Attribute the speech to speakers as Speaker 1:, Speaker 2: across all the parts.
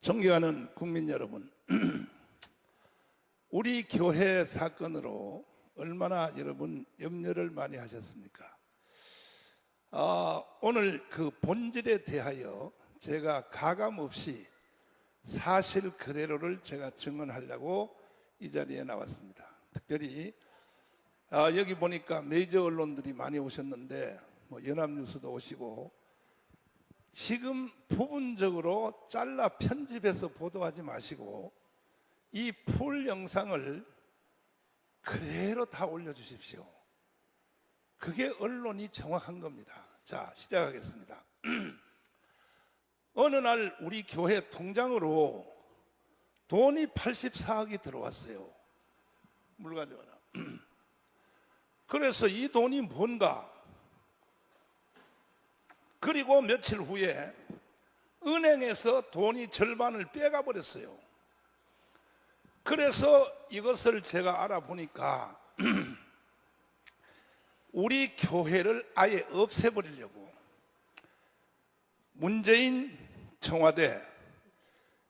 Speaker 1: 존경하는 국민 여러분, 우리 교회 사건으로 얼마나 여러분 염려를 많이 하셨습니까? 오늘 그 본질에 대하여 제가 가감없이 사실 그대로를 제가 증언하려고 이 자리에 나왔습니다. 특별히 여기 보니까 메이저 언론들이 많이 오셨는데 연합뉴스도 오시고, 지금 부분적으로 잘라 편집해서 보도하지 마시고 이 풀 영상을 그대로 다 올려주십시오. 그게 언론이 정확한 겁니다. 자, 시작하겠습니다. 어느 날 우리 교회 통장으로 돈이 84억이 들어왔어요. 물 가져와라. 그래서 이 돈이 뭔가, 그리고 며칠 후에 은행에서 돈이 절반을 빼가 버렸어요. 그래서 이것을 제가 알아보니까 우리 교회를 아예 없애버리려고 문재인 청와대,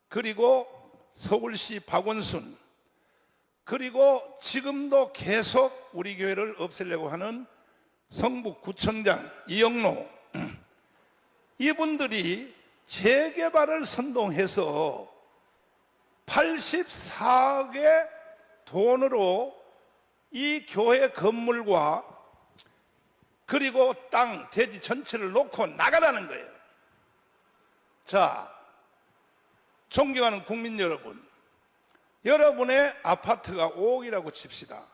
Speaker 1: 그리고 서울시 박원순, 그리고 지금도 계속 우리 교회를 없애려고 하는 성북구청장 이영로, 이분들이 재개발을 선동해서 84억의 돈으로 이 교회 건물과 그리고 땅, 대지 전체를 놓고 나가라는 거예요. 자, 존경하는 국민 여러분, 여러분의 아파트가 5억이라고 칩시다.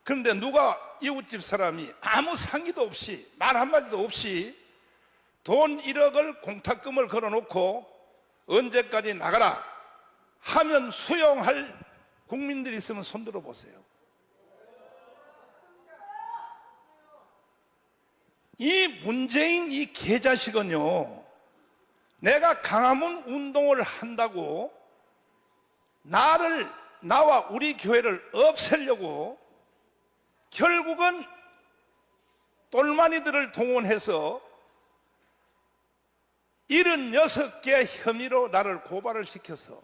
Speaker 1: 그런데 누가 이웃집 사람이 아무 상의도 없이, 말 한마디도 없이 돈 1억을 공탁금을 걸어놓고 언제까지 나가라 하면 수용할 국민들이 있으면 손들어 보세요. 이 문재인 이 개자식은요, 내가 강화문 운동을 한다고 나와 우리 교회를 없애려고 결국은 똘마니들을 동원해서 76개 혐의로 나를 고발을 시켜서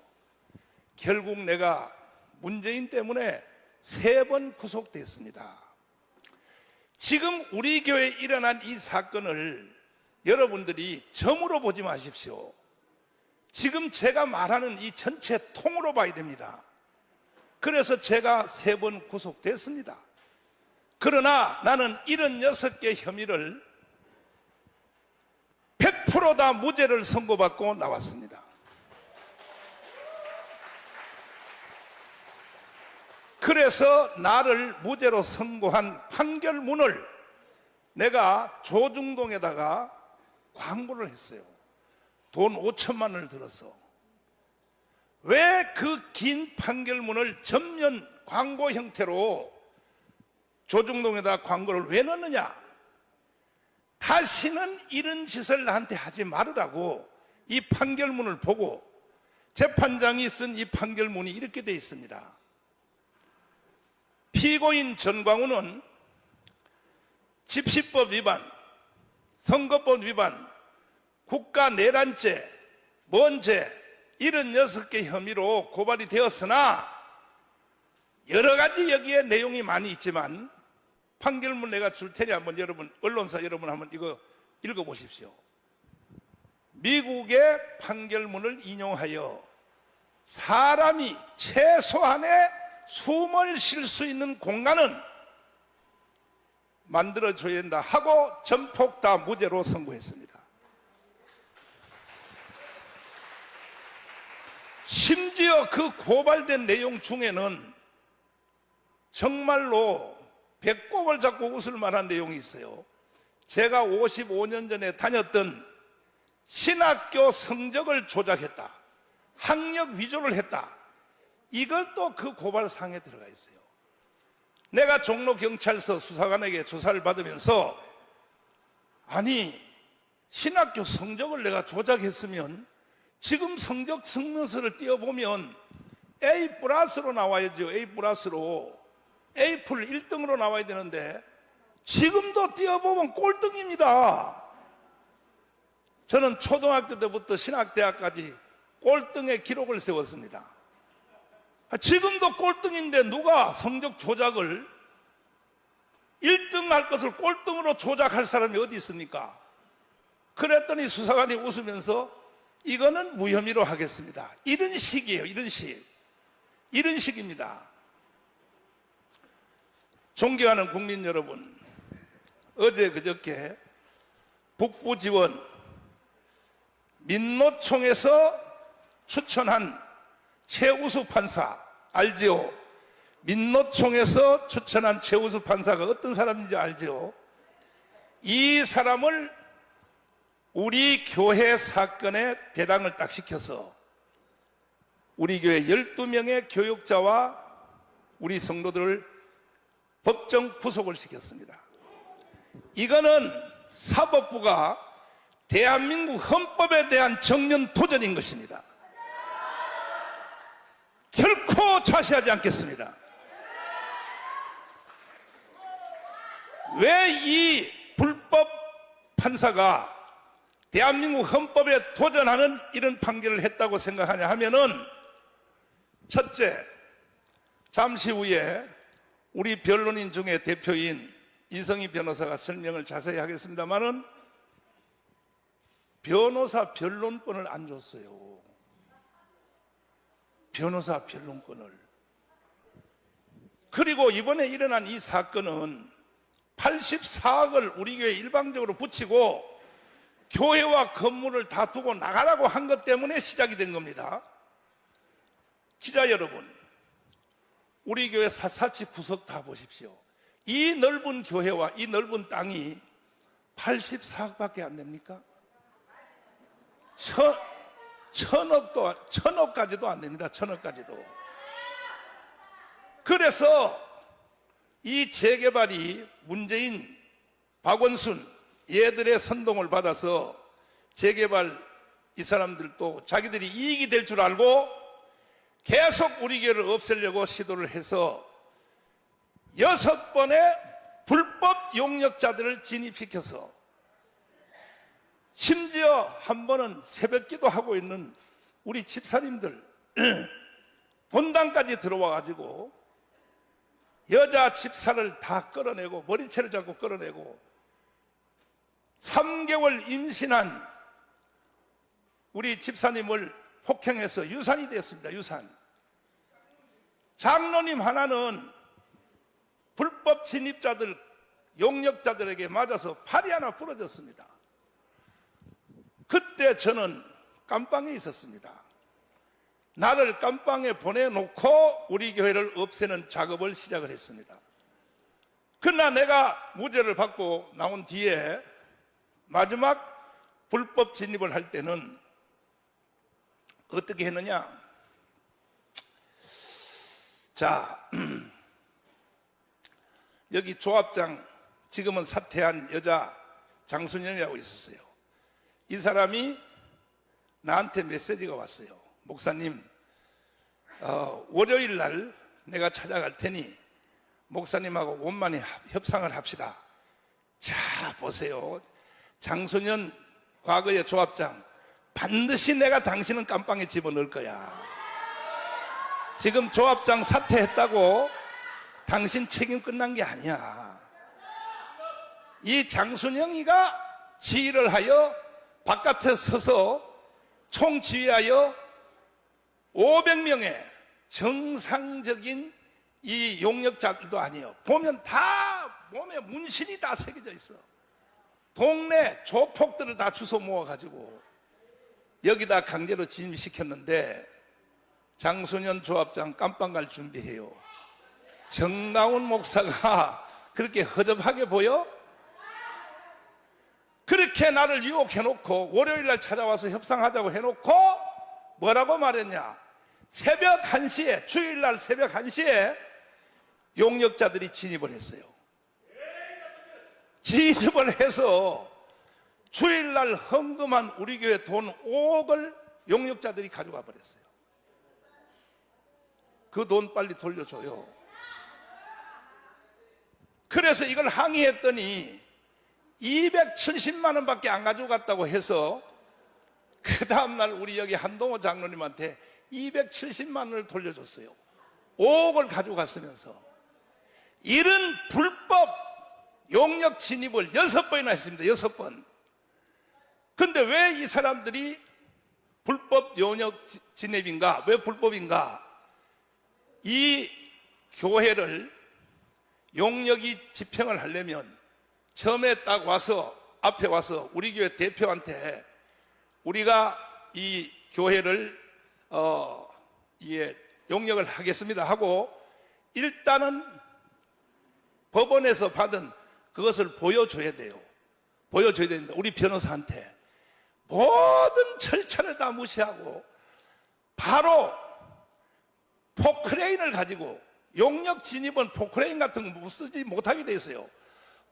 Speaker 1: 결국 내가 문재인 때문에 3번 구속됐습니다. 지금 우리 교회에 일어난 이 사건을 여러분들이 점으로 보지 마십시오. 지금 제가 말하는 이 전체 통으로 봐야 됩니다. 그래서 제가 3번 구속됐습니다. 그러나 나는 76개 혐의를 100% 다 무죄를 선고받고 나왔습니다. 그래서 나를 무죄로 선고한 판결문을 내가 조중동에다가 광고를 했어요. 돈 5천만 원을 들어서. 왜 그 긴 판결문을 전면 광고 형태로 조중동에다 광고를 왜 넣느냐? 다시는 이런 짓을 나한테 하지 말으라고 이 판결문을 보고 재판장이 쓴 이 판결문이 이렇게 되어 있습니다. 피고인 전광훈은 집시법 위반, 선거법 위반, 국가내란죄, 뭔죄 76개 혐의로 고발이 되었으나 여러 가지 여기에 내용이 많이 있지만 판결문 내가 줄 테니 한번 여러분, 언론사 여러분 한번 이거 읽어보십시오. 미국의 판결문을 인용하여 사람이 최소한의 숨을 쉴 수 있는 공간은 만들어줘야 된다 하고 전폭 다 무죄로 선고했습니다. 심지어 그 고발된 내용 중에는 정말로 배꼽을 잡고 웃을 만한 내용이 있어요. 제가 55년 전에 다녔던 신학교 성적을 조작했다, 학력 위조를 했다, 이걸 또 그 고발사항에 들어가 있어요. 내가 종로경찰서 수사관에게 조사를 받으면서 아니, 신학교 성적을 내가 조작했으면 지금 성적 증명서를 띄워보면 A+로 나와야죠. A+로 A풀 1등으로 나와야 되는데 지금도 띄워보면 꼴등입니다. 저는 초등학교 때부터 신학대학까지 꼴등의 기록을 세웠습니다. 지금도 꼴등인데 누가 성적 조작을 1등 할 것을 꼴등으로 조작할 사람이 어디 있습니까? 그랬더니 수사관이 웃으면서 이거는 무혐의로 하겠습니다. 이런 식이에요. 이런 식. 이런 식입니다. 존경하는 국민 여러분, 어제 그저께 북부 지원 민노총에서 추천한 최우수 판사 알지요? 민노총에서 추천한 최우수 판사가 어떤 사람인지 알지요? 이 사람을 우리 교회 사건에 배당을 딱 시켜서 우리 교회 12명의 교육자와 우리 성도들을 법정 구속을 시켰습니다. 이거는 사법부가 대한민국 헌법에 대한 정면 도전인 것입니다. 결코 좌시하지 않겠습니다. 왜 이 불법 판사가 대한민국 헌법에 도전하는 이런 판결을 했다고 생각하냐 하면은, 첫째, 잠시 후에 우리 변론인 중에 대표인 이성희 변호사가 설명을 자세히 하겠습니다만은 변호사 변론권을 안 줬어요. 변호사 변론권을. 그리고 이번에 일어난 이 사건은 84억을 우리 교회에 일방적으로 붙이고 교회와 건물을 다 두고 나가라고 한 것 때문에 시작이 된 겁니다. 기자 여러분, 우리 교회 샅샅이 구석 다 보십시오. 이 넓은 교회와 이 넓은 땅이 84억밖에 안 됩니까? 천억까지도 안 됩니다. 천억까지도. 그래서 이 재개발이 문재인, 박원순 얘들의 선동을 받아서 재개발 이 사람들도 자기들이 이익이 될 줄 알고 계속 우리 교회를 없애려고 시도를 해서 6번의 불법 용역자들을 진입시켜서 심지어 한 번은 새벽기도 하고 있는 우리 집사님들 본당까지 들어와 가지고 여자 집사를 다 끌어내고 머리채를 잡고 끌어내고 3개월 임신한 우리 집사님을 폭행해서 유산이 되었습니다. 유산. 장로님 하나는 불법 진입자들, 용역자들에게 맞아서 팔이 하나 부러졌습니다. 그때 저는 깜빵에 있었습니다. 나를 깜빵에 보내놓고 우리 교회를 없애는 작업을 시작을 했습니다. 그러나 내가 무죄를 받고 나온 뒤에 마지막 불법 진입을 할 때는 어떻게 했느냐? 자, 여기 조합장, 지금은 사퇴한 여자 장순영이라고 있었어요. 이 사람이 나한테 메시지가 왔어요. 목사님, 월요일 날 내가 찾아갈 테니 목사님하고 원만히 협상을 합시다. 자, 보세요. 장소년 과거의 조합장, 반드시 내가 당신은 깜빵에 집어넣을 거야. 지금 조합장 사퇴했다고 당신 책임 끝난 게 아니야. 이 장순영이가 지휘를 하여 바깥에 서서 총지휘하여 500명의 정상적인 이 용역자들도 아니에요. 보면 다 몸에 문신이 다 새겨져 있어. 동네 조폭들을 다 주워 모아가지고 여기다 강제로 진입시켰는데 장순현 조합장 깜빵 갈 준비해요. 정나운 목사가 그렇게 허접하게 보여? 그렇게 나를 유혹해놓고 월요일날 찾아와서 협상하자고 해놓고 뭐라고 말했냐? 새벽 1시에, 주일날 새벽 1시에 용역자들이 진입을 했어요. 진입을 해서 주일날 헌금한 우리 교회 돈 5억을 용역자들이 가져가 버렸어요. 그 돈 빨리 돌려줘요. 그래서 이걸 항의했더니 270만 원밖에 안 가져갔다고 해서 그 다음날 우리 여기 한동호 장로님한테 270만 원을 돌려줬어요. 5억을 가지고 갔으면서. 이런 불법 용역 진입을 6번이나 했습니다. 6번. 근데 왜 이 사람들이 불법 용역 진입인가? 왜 불법인가? 이 교회를 용역이 집행을 하려면 처음에 딱 와서 앞에 와서 우리 교회 대표한테 우리가 이 교회를 용역을 하겠습니다 하고 일단은 법원에서 받은 그것을 보여줘야 돼요. 보여줘야 됩니다. 우리 변호사한테. 모든 절차를 다 무시하고 바로 포크레인을 가지고, 용역 진입은 포크레인 같은 거 쓰지 못하게 돼 있어요.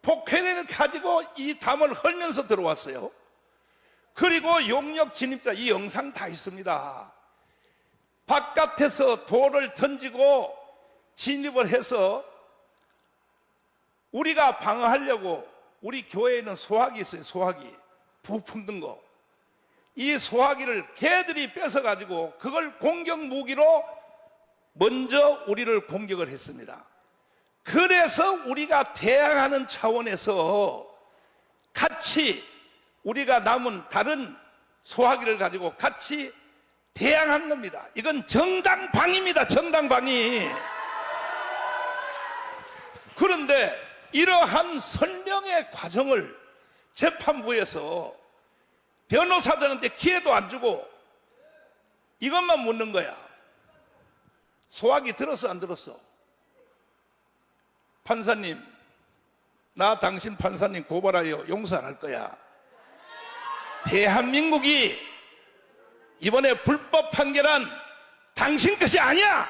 Speaker 1: 포크레인을 가지고 이 담을 헐면서 들어왔어요. 그리고 용역 진입자, 이 영상 다 있습니다. 바깥에서 돌을 던지고 진입을 해서 우리가 방어하려고, 우리 교회에는 소화기 있어요. 소화기, 부품 든 거. 이 소화기를 걔들이 뺏어가지고 그걸 공격 무기로 먼저 우리를 공격을 했습니다. 그래서 우리가 대항하는 차원에서 같이 우리가 남은 다른 소화기를 가지고 같이 대항한 겁니다. 이건 정당방위입니다. 정당방위. 그런데 이러한 설명의 과정을 재판부에서 변호사들한테 기회도 안 주고 이것만 묻는 거야. 소화기 들었어 안 들었어? 판사님, 나 당신 판사님 고발하여 용서 안 할 거야. 대한민국이 이번에 불법 판결한 당신 것이 아니야.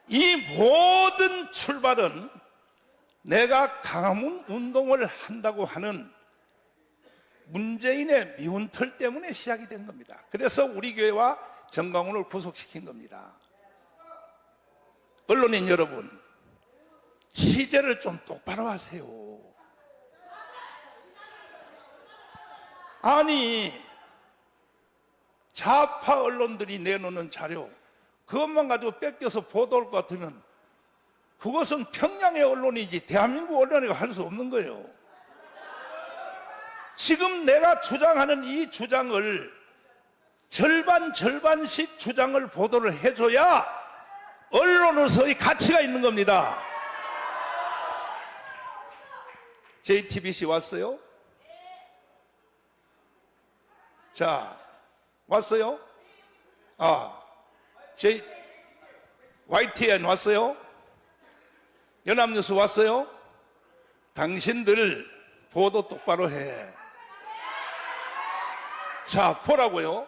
Speaker 1: 이 모든 출발은 내가 강화문 운동을 한다고 하는 문재인의 미운 털 때문에 시작이 된 겁니다. 그래서 우리 교회와 정광훈을 구속시킨 겁니다. 언론인 여러분, 취재를 좀 똑바로 하세요. 아니, 좌파 언론들이 내놓는 자료 그것만 가지고 뺏겨서 보도할 것 같으면 그것은 평양의 언론이지 대한민국 언론이 할 수 없는 거예요. 지금 내가 주장하는 이 주장을 절반씩 주장을 보도를 해줘야 언론으로서의 가치가 있는 겁니다. JTBC 왔어요? 자, 왔어요? YTN 왔어요? 연합뉴스 왔어요? 당신들 보도 똑바로 해. 자, 보라고요.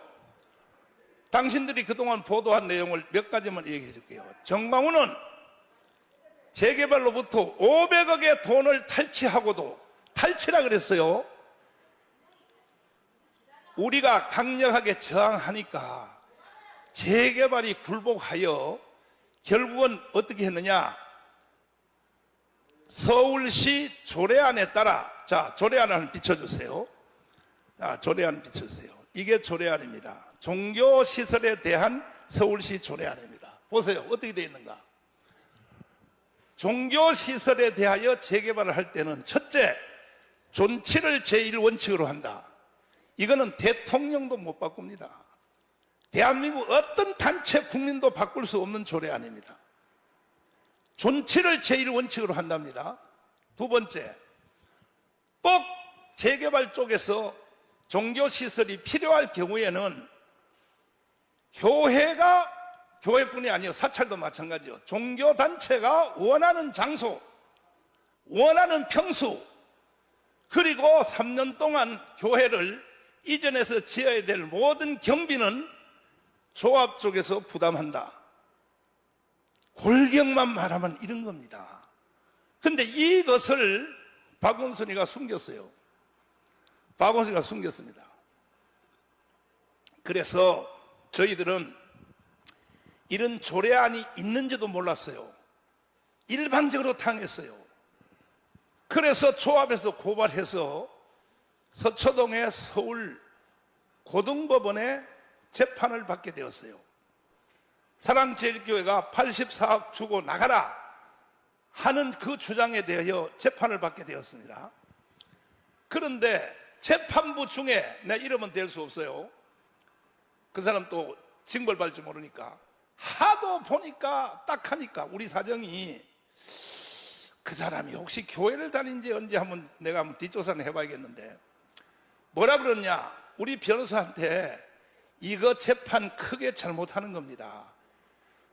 Speaker 1: 당신들이 그동안 보도한 내용을 몇 가지만 얘기해 줄게요. 정광훈은 재개발로부터 500억의 돈을 탈취하고도, 탈취라 그랬어요. 우리가 강력하게 저항하니까 재개발이 굴복하여 결국은 어떻게 했느냐? 서울시 조례안에 따라, 자, 조례안을 비춰주세요. 자, 조례안 비춰주세요. 이게 조례안입니다. 종교시설에 대한 서울시 조례안입니다. 보세요. 어떻게 되어 있는가? 종교시설에 대하여 재개발을 할 때는 첫째, 존치를 제1원칙으로 한다. 이거는 대통령도 못 바꿉니다. 대한민국 어떤 단체 국민도 바꿀 수 없는 조례안입니다. 존치를 제1원칙으로 한답니다. 두 번째, 꼭 재개발 쪽에서 종교시설이 필요할 경우에는 교회뿐이 아니요, 사찰도 마찬가지요. 종교단체가 원하는 장소, 원하는 평수, 그리고 3년 동안 교회를 이전해서 지어야 될 모든 경비는 조합 쪽에서 부담한다. 골격만 말하면 이런 겁니다. 근데 이것을 박원순이가 숨겼어요. 박원순이가 숨겼습니다. 그래서 저희들은 이런 조례안이 있는지도 몰랐어요. 일방적으로 당했어요. 그래서 조합에서 고발해서 서초동의 서울 고등법원에 재판을 받게 되었어요. 사랑제일교회가 84억 주고 나가라 하는 그 주장에 대하여 재판을 받게 되었습니다. 그런데 재판부 중에 내 이름은 댈 수 없어요. 그 사람 또 징벌받을지 모르니까 하도 보니까 딱 하니까 우리 사정이 그 사람이 혹시 교회를 다닌 지 언제 내가 한번 뒷조사는 해봐야겠는데 뭐라 그러냐, 우리 변호사한테 이거 재판 크게 잘못하는 겁니다.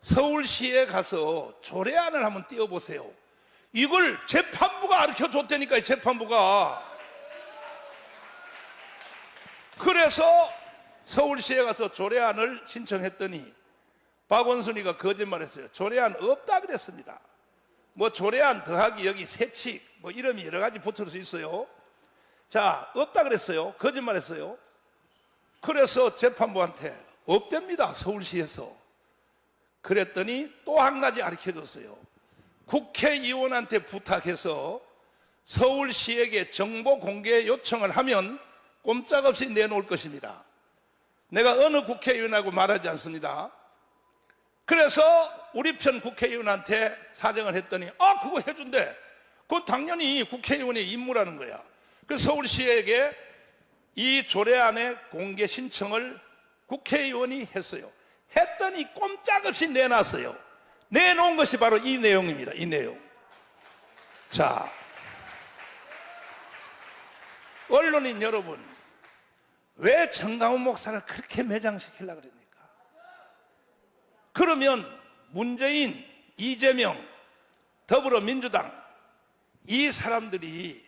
Speaker 1: 서울시에 가서 조례안을 한번 띄워보세요. 이걸 재판부가 가르쳐줬다니까요. 재판부가. 그래서 서울시에 가서 조례안을 신청했더니 박원순이가 거짓말했어요. 조례안 없다 그랬습니다. 뭐 조례안 더하기 여기 세칙 뭐 이름이 여러 가지 붙을 수 있어요. 자, 없다 그랬어요. 거짓말했어요. 그래서 재판부한테 없답니다. 서울시에서. 그랬더니 또 한 가지 가르쳐줬어요. 국회의원한테 부탁해서 서울시에게 정보 공개 요청을 하면 꼼짝없이 내놓을 것입니다. 내가 어느 국회의원하고 말하지 않습니다. 그래서 우리 편 국회의원한테 사정을 했더니 그거 해준대. 그건 당연히 국회의원의 임무라는 거야. 그래서 서울시에게 이 조례안의 공개 신청을 국회의원이 했어요. 했더니 꼼짝없이 내놨어요. 내놓은 것이 바로 이 내용입니다. 이 내용. 자, 언론인 여러분, 왜 정강훈 목사를 그렇게 매장시키려고 그럽니까? 그러면 문재인, 이재명, 더불어민주당 이 사람들이,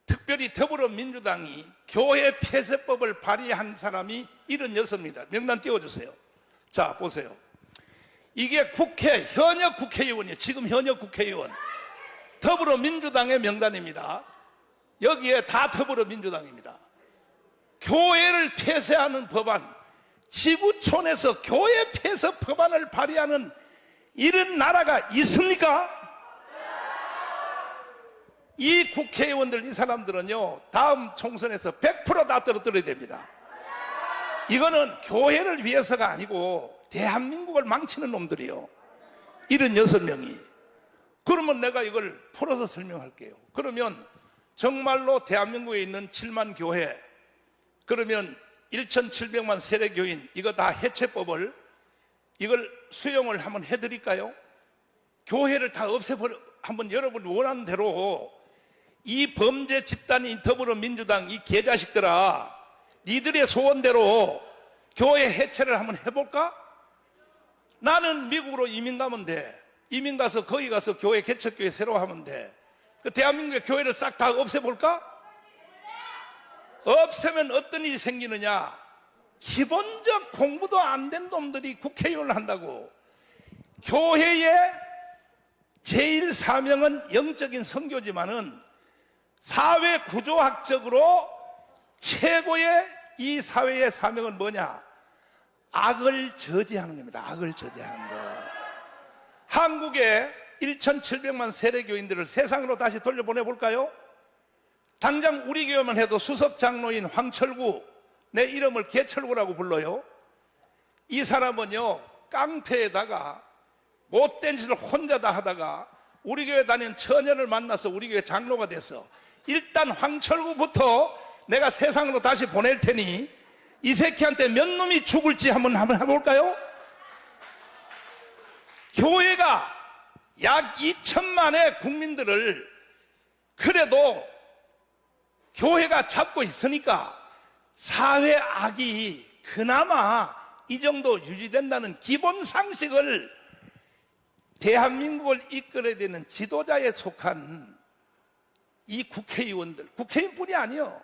Speaker 1: 특별히 더불어민주당이 교회 폐쇄법을 발의한 사람이 76입니다. 명단 띄워주세요. 자, 보세요. 이게 현역 국회의원이에요. 지금 현역 국회의원. 더불어민주당의 명단입니다. 여기에 다 더불어민주당입니다. 교회를 폐쇄하는 법안, 지구촌에서 교회 폐쇄 법안을 발의하는 이런 나라가 있습니까? 이 국회의원들, 이 사람들은요, 다음 총선에서 100% 다 떨어뜨려야 됩니다. 이거는 교회를 위해서가 아니고 대한민국을 망치는 놈들이요. 76명이. 그러면 내가 이걸 풀어서 설명할게요. 그러면 정말로 대한민국에 있는 7만 교회, 그러면 1,700만 세례교인, 이거 다 해체법을 이걸 수용을 한번 해드릴까요? 교회를 다 없애버려, 한번 여러분이 원하는 대로 이 범죄 집단인 더불어민주당 이 개자식들아, 니들의 소원대로 교회 해체를 한번 해볼까? 나는 미국으로 이민 가면 돼. 이민 가서 거기 가서 교회 개척교회 새로 하면 돼. 그 대한민국의 교회를 싹 다 없애볼까? 없애면 어떤 일이 생기느냐? 기본적 공부도 안 된 놈들이 국회의원을 한다고. 교회의 제일 사명은 영적인 선교지만은 사회 구조학적으로 최고의 이 사회의 사명은 뭐냐? 악을 저지하는 겁니다. 악을 저지하는 거. 한국의 1,700만 세례교인들을 세상으로 다시 돌려보내볼까요? 당장 우리 교회만 해도 수석장로인 황철구, 내 이름을 개철구라고 불러요. 이 사람은요, 깡패에다가 못된 짓을 혼자 다 하다가 우리 교회 다니는 처녀를 만나서 우리 교회 장로가 됐어. 일단 황철구부터 내가 세상으로 다시 보낼 테니 이 새끼한테 몇 놈이 죽을지 한번 해볼까요? 교회가 약 2천만의 국민들을 그래도 교회가 잡고 있으니까 사회 악이 그나마 이 정도 유지된다는 기본 상식을 대한민국을 이끌어야 되는 지도자에 속한 이 국회의원들, 국회의원뿐이 아니요,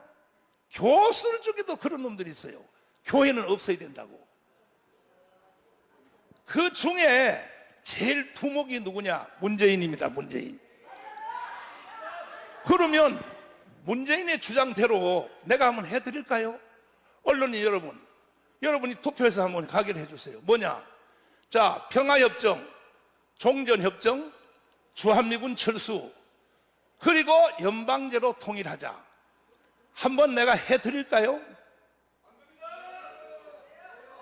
Speaker 1: 교수를 중에도 그런 놈들이 있어요. 교회는 없어야 된다고. 그 중에 제일 두목이 누구냐? 문재인입니다. 문재인. 그러면 문재인의 주장대로 내가 한번 해드릴까요? 언론인 여러분, 여러분이 투표해서 한번 가결 해주세요. 뭐냐? 자, 평화협정, 종전협정, 주한미군 철수, 그리고 연방제로 통일하자. 한번 내가 해드릴까요?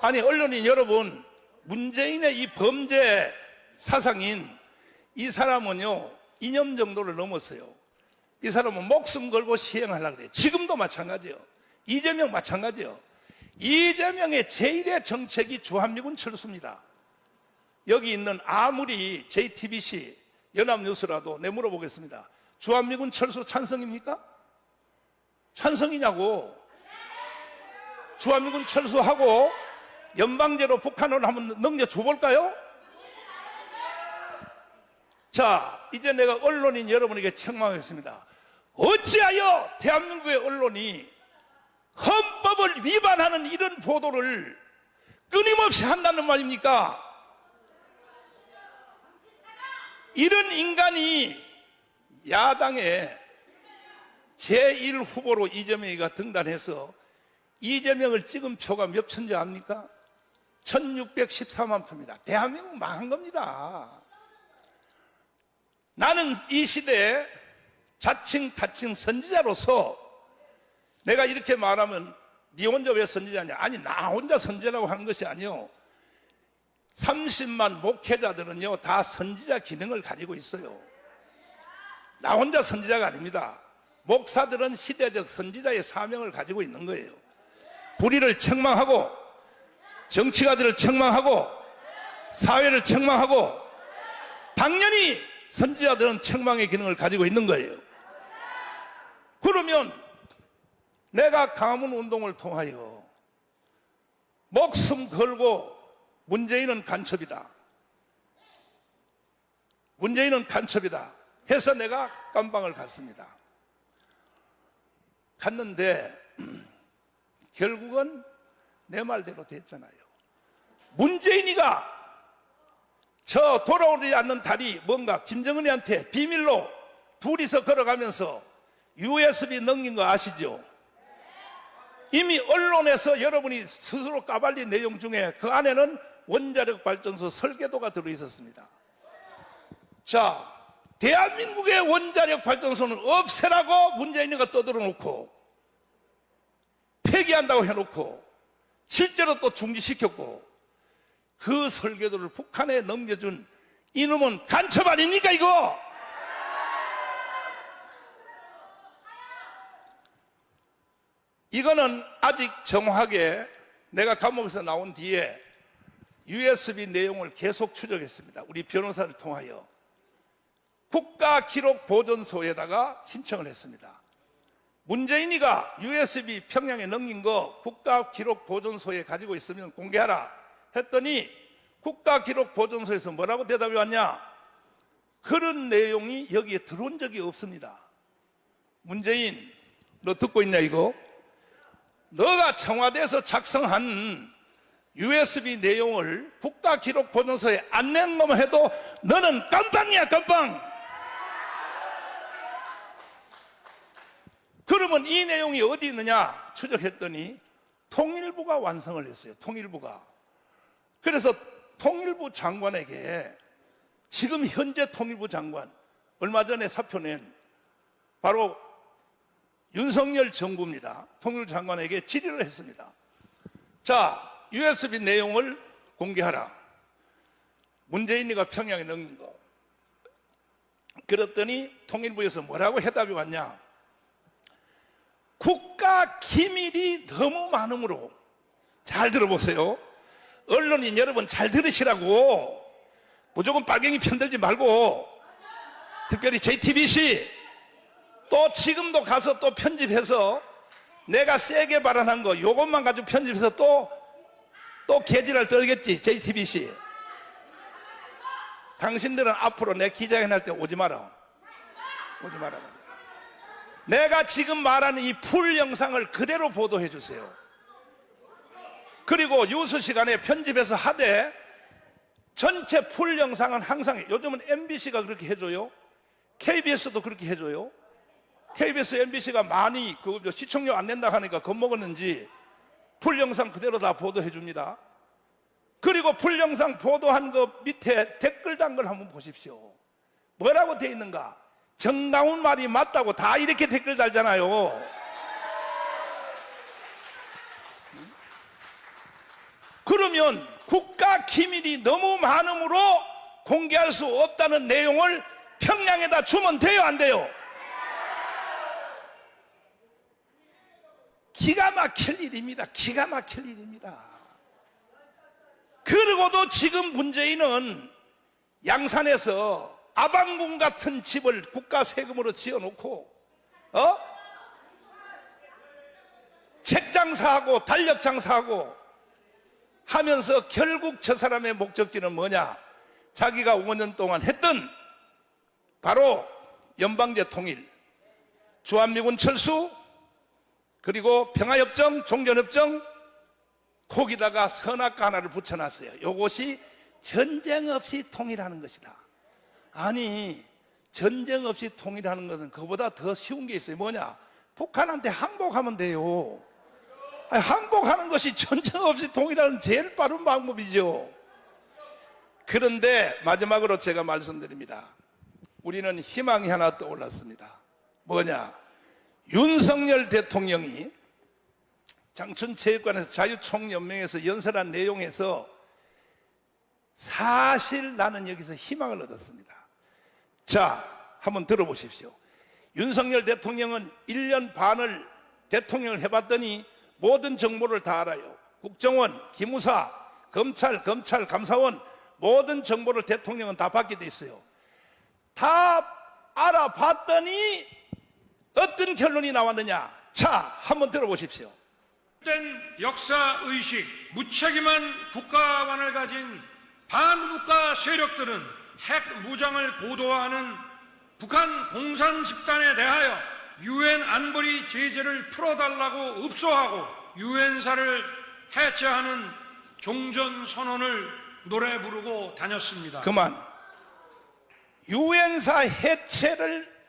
Speaker 1: 아니, 언론인 여러분, 문재인의 이 범죄 사상인 이 사람은요, 이념 정도를 넘었어요. 이 사람은 목숨 걸고 시행하려고 그래요. 지금도 마찬가지예요. 이재명 마찬가지예요. 이재명의 제1의 정책이 주한미군 철수입니다. 여기 있는 아무리 JTBC, 연합뉴스라도 내 물어보겠습니다. 주한미군 철수 찬성입니까? 찬성이냐고. 주한미군 철수하고 연방제로 북한을 한번 넘겨줘볼까요? 자, 이제 내가 언론인 여러분에게 책망하겠습니다. 어찌하여 대한민국의 언론이 헌법을 위반하는 이런 보도를 끊임없이 한다는 말입니까? 이런 인간이 야당의 제1후보로 이재명이가 등단해서 이재명을 찍은 표가 몇 표인지 압니까? 1614만 표입니다. 대한민국 망한 겁니다. 나는 이 시대에 자칭 타칭 선지자로서 내가 이렇게 말하면 네 혼자 왜 선지자냐? 아니, 나 혼자 선지자라고 하는 것이 아니요. 30만 목회자들은요 다 선지자 기능을 가지고 있어요. 나 혼자 선지자가 아닙니다. 목사들은 시대적 선지자의 사명을 가지고 있는 거예요. 불의를 책망하고 정치가들을 책망하고 사회를 책망하고 당연히 선지자들은 책망의 기능을 가지고 있는 거예요. 그러면 내가 강화문 운동을 통하여 목숨 걸고 문재인은 간첩이다, 문재인은 간첩이다 해서 내가 깜방을 갔습니다. 갔는데 결국은 내 말대로 됐잖아요. 문재인이가 저 돌아오지 않는 다리 뭔가 김정은이한테 비밀로 둘이서 걸어가면서 USB 넘긴 거 아시죠? 이미 언론에서 여러분이 스스로 까발린 내용 중에 그 안에는 원자력 발전소 설계도가 들어있었습니다. 자, 대한민국의 원자력 발전소는 없애라고 문재인이가 떠들어 놓고 폐기한다고 해놓고 실제로 또 중지시켰고 그 설계도를 북한에 넘겨준 이놈은 간첩 아닙니까 이거? 이거는 아직 정확하게 내가 감옥에서 나온 뒤에 USB 내용을 계속 추적했습니다. 우리 변호사를 통하여 국가기록보존소에다가 신청을 했습니다. 문재인이가 USB 평양에 넘긴 거 국가기록보존소에 가지고 있으면 공개하라 했더니 국가기록보존소에서 뭐라고 대답이 왔냐? 그런 내용이 여기에 들어온 적이 없습니다. 문재인, 너 듣고 있냐 이거? 너가 청와대에서 작성한 USB 내용을 국가기록보존소에 안 낸 놈을 해도 너는 깜빵이야 깜빵. 그러면 이 내용이 어디 있느냐 추적했더니 통일부가 완성을 했어요. 통일부가. 그래서 통일부 장관에게 지금 현재 통일부 장관 얼마 전에 사표 낸 바로 윤석열 정부입니다. 통일부 장관에게 질의를 했습니다. 자, USB 내용을 공개하라. 문재인이가 평양에 넘긴 거. 그랬더니 통일부에서 뭐라고 해답이 왔냐? 국가 기밀이 너무 많으므로. 잘 들어보세요. 언론인 여러분 잘 들으시라고. 무조건 빨갱이 편들지 말고, 특별히 JTBC 또 지금도 가서 또 편집해서 내가 세게 발언한 거 요것만 가지고 편집해서 또 개지랄 떨겠지. JTBC 당신들은 앞으로 내 기자회견 할 때 오지 마라. 오지 마라. 내가 지금 말하는 이 풀 영상을 그대로 보도해 주세요. 그리고 뉴스 시간에 편집해서 하되 전체 풀 영상은 항상, 요즘은 MBC가 그렇게 해줘요. KBS도 그렇게 해줘요. KBS, MBC가 많이 시청료 안 낸다 하니까 겁먹었는지 풀 영상 그대로 다 보도해 줍니다. 그리고 풀 영상 보도한 거 밑에 댓글 단 걸 한번 보십시오. 뭐라고 돼 있는가? 정다운 말이 맞다고 다 이렇게 댓글 달잖아요. 그러면 국가 기밀이 너무 많으므로 공개할 수 없다는 내용을 평양에다 주면 돼요, 안 돼요? 기가 막힐 일입니다. 기가 막힐 일입니다. 그러고도 지금 문재인은 양산에서 아방궁 같은 집을 국가 세금으로 지어놓고 책 장사하고 달력 장사하고 하면서 결국 저 사람의 목적지는 뭐냐? 자기가 5년 동안 했던 바로 연방제 통일, 주한미군 철수, 그리고 평화협정, 종전협정, 거기다가 선악과 하나를 붙여놨어요. 이것이 전쟁 없이 통일하는 것이다. 아니, 전쟁 없이 통일하는 것은 그보다 더 쉬운 게 있어요. 뭐냐? 북한한테 항복하면 돼요. 아니, 항복하는 것이 전쟁 없이 통일하는 제일 빠른 방법이죠. 그런데 마지막으로 제가 말씀드립니다. 우리는 희망이 하나 떠올랐습니다. 뭐냐? 윤석열 대통령이 장춘체육관에서 자유총연맹에서 연설한 내용에서 사실 나는 여기서 희망을 얻었습니다. 자, 한번 들어보십시오. 윤석열 대통령은 1년 반을 대통령을 해봤더니 모든 정보를 다 알아요. 국정원, 기무사, 검찰, 감사원 모든 정보를 대통령은 다 받게 돼 있어요. 다 알아봤더니 어떤 결론이 나왔느냐? 자, 한번 들어보십시오.
Speaker 2: 된 역사의식, 무책임한 국가관을 가진 반국가 세력들은 핵 무장을 고도화하는 북한 공산 집단에 대하여 유엔 안보리 제재를 풀어달라고 읍소하고 유엔사를 해체하는 종전선언을 노래 부르고 다녔습니다.
Speaker 1: 그만. 유엔사 해체를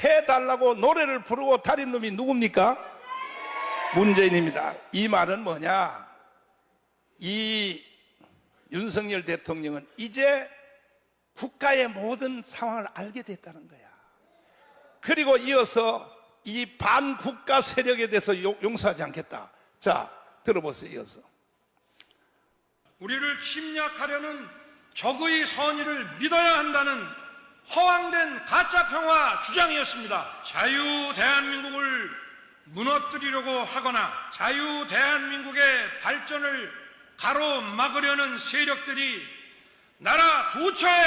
Speaker 1: 해달라고 노래를 부르고 다닌 놈이 누굽니까? 문재인입니다. 이 말은 뭐냐? 이 윤석열 대통령은 이제 국가의 모든 상황을 알게 됐다는 거야. 그리고 이어서 이 반국가 세력에 대해서 용서하지 않겠다. 자, 들어보세요. 이어서.
Speaker 2: 우리를 침략하려는 적의 선의를 믿어야 한다는 허황된 가짜평화 주장이었습니다. 자유 대한민국을 무너뜨리려고 하거나 자유 대한민국의 발전을 가로막으려는 세력들이 나라 도처에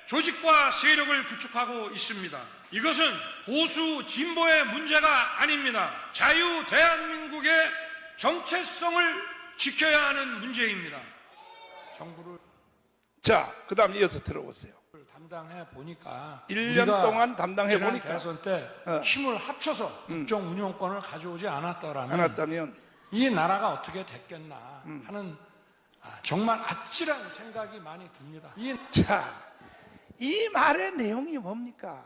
Speaker 2: 조직과 세력을 구축하고 있습니다. 이것은 보수 진보의 문제가 아닙니다. 자유 대한민국의 정체성을 지켜야 하는 문제입니다. 정부를
Speaker 1: 자, 그 다음 이어서 들어보세요.
Speaker 2: 담당해 보니까
Speaker 1: 1년 동안 담당해 보니까
Speaker 2: 대선 때 힘을 합쳐서 국정 운영권을 가져오지 않았다면 이 나라가 어떻게 됐겠나 하는 정말 아찔한 생각이 많이 듭니다.
Speaker 1: 자, 이 말의 내용이 뭡니까?